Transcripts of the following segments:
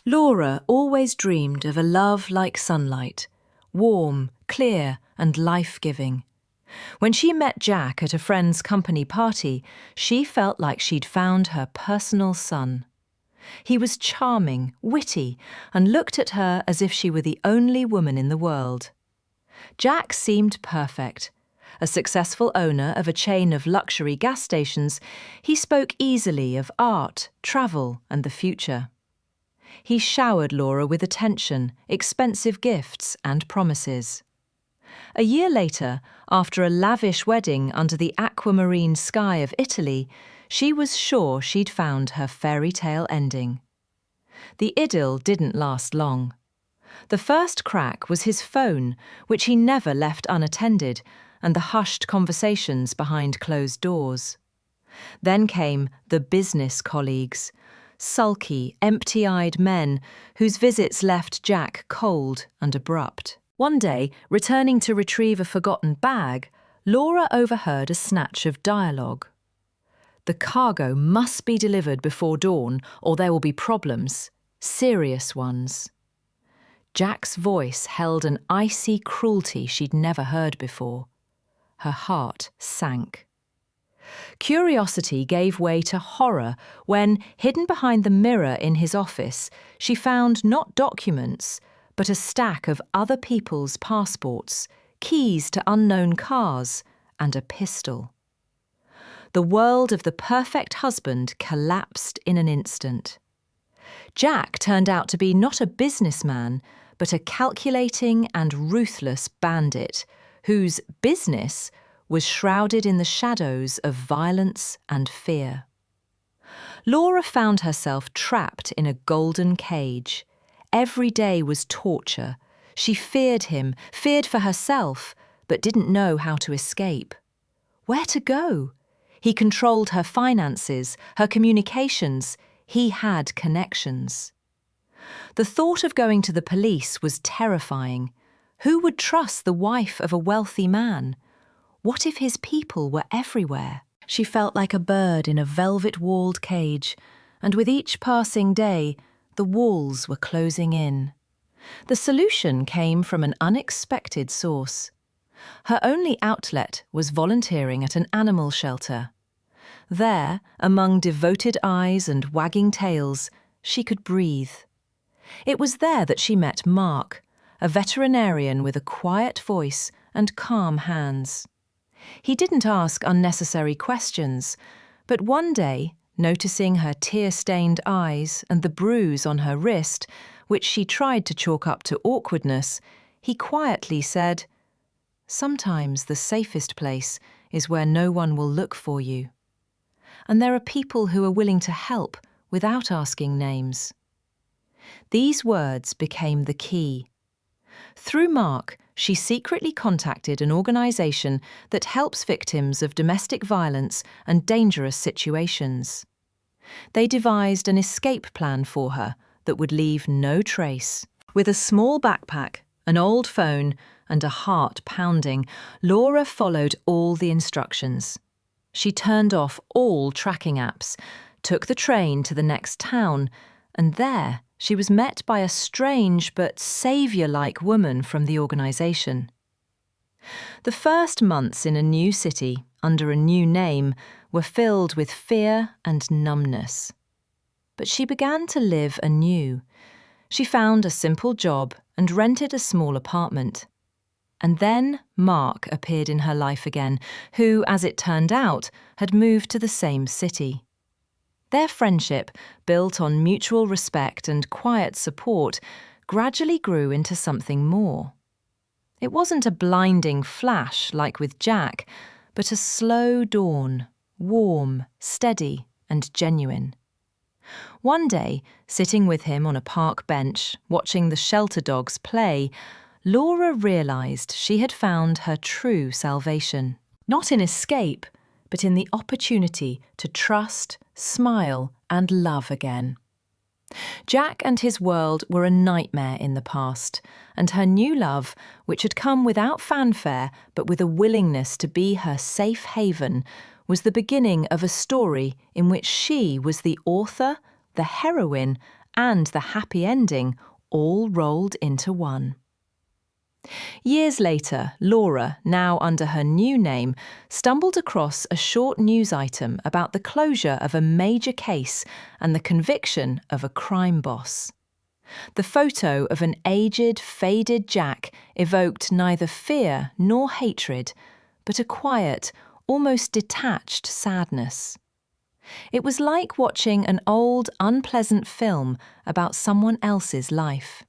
Laura always dreamed of a love like sunlight, warm, clear, and life-giving. When she met Jack at a friend's company party, she felt like she'd found her personal sun. He was charming, witty, and looked at her as if she were the only woman in the world. Jack seemed perfect. A successful owner of a chain of luxury gas stations, he spoke easily of art, travel, and the future. He showered Laura with attention, expensive gifts, and promises. A year later, after a lavish wedding under the aquamarine sky of Italy, she was sure she'd found her fairy tale ending. The idyll didn't last long. The first crack was his phone, which he never left unattended, and the hushed conversations behind closed doors. Then came the business colleagues, sulky, empty-eyed men whose visits left Jack cold and abrupt. One day, returning to retrieve a forgotten bag, Laura overheard a snatch of dialogue. "The cargo must be delivered before dawn, or there will be problems, serious ones." Jack's voice held an icy cruelty she'd never heard before. Her heart sank. Curiosity gave way to horror when, hidden behind the mirror in his office, she found not documents, but a stack of other people's passports, keys to unknown cars, and a pistol. The world of the perfect husband collapsed in an instant. Jack turned out to be not a businessman, but a calculating and ruthless bandit, whose business was shrouded in the shadows of violence and fear. Laura found herself trapped in a golden cage. Every day was torture. She feared him, feared for herself, but didn't know how to escape. Where to go? He controlled her finances, her communications. He had connections. The thought of going to the police was terrifying. Who would trust the wife of a wealthy man? What if his people were everywhere? She felt like a bird in a velvet-walled cage, and with each passing day, the walls were closing in. The solution came from an unexpected source. Her only outlet was volunteering at an animal shelter. There, among devoted eyes and wagging tails, she could breathe. It was there that she met Mark, a veterinarian with a quiet voice and calm hands. He didn't ask unnecessary questions, but one day, noticing her tear-stained eyes and the bruise on her wrist, which she tried to chalk up to awkwardness, he quietly said, "Sometimes the safest place is where no one will look for you. And there are people who are willing to help without asking names." These words became the key. Through Mark, she secretly contacted an organisation that helps victims of domestic violence and dangerous situations. They devised an escape plan for her that would leave no trace. With a small backpack, an old phone, and a heart pounding, Laura followed all the instructions. She turned off all tracking apps, took the train to the next town, and there she was met by a strange but saviour-like woman from the organisation. The first months in a new city, under a new name, were filled with fear and numbness. But she began to live anew. She found a simple job and rented a small apartment. And then Mark appeared in her life again, who, as it turned out, had moved to the same city. Their friendship, built on mutual respect and quiet support, gradually grew into something more. It wasn't a blinding flash like with Jack, but a slow dawn, warm, steady, and genuine. One day, sitting with him on a park bench, watching the shelter dogs play, Laura realised she had found her true salvation. Not in escape, but in the opportunity to trust, smile, and love again. Jack and his world were a nightmare in the past, and her new love, which had come without fanfare but with a willingness to be her safe haven, was the beginning of a story in which she was the author, the heroine, and the happy ending all rolled into one. Years later, Laura, now under her new name, stumbled across a short news item about the closure of a major case and the conviction of a crime boss. The photo of an aged, faded Jack evoked neither fear nor hatred, but a quiet, almost detached sadness. It was like watching an old, unpleasant film about someone else's life.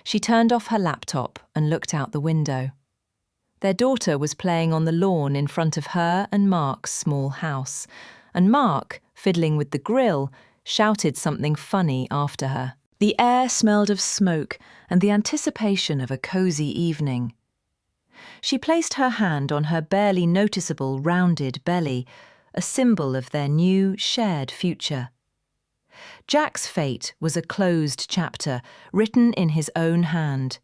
She turned off her laptop and looked out the window. Their daughter was playing on the lawn in front of her and Mark's small house, and Mark, fiddling with the grill, shouted something funny after her. The air smelled of smoke and the anticipation of a cosy evening. She placed her hand on her barely noticeable rounded belly, a symbol of their new, shared future. Jack's fate was a closed chapter, written in his own hand.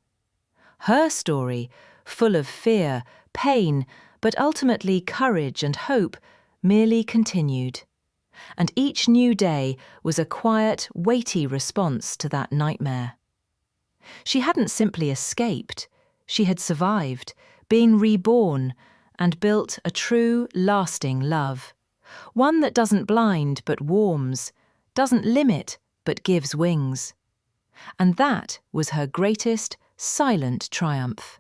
Her story, full of fear, pain, but ultimately courage and hope, merely continued. And each new day was a quiet, weighty response to that nightmare. She hadn't simply escaped, she had survived, been reborn, and built a true, lasting love. One that doesn't blind but warms, doesn't limit but gives wings. And that was her greatest, silent triumph.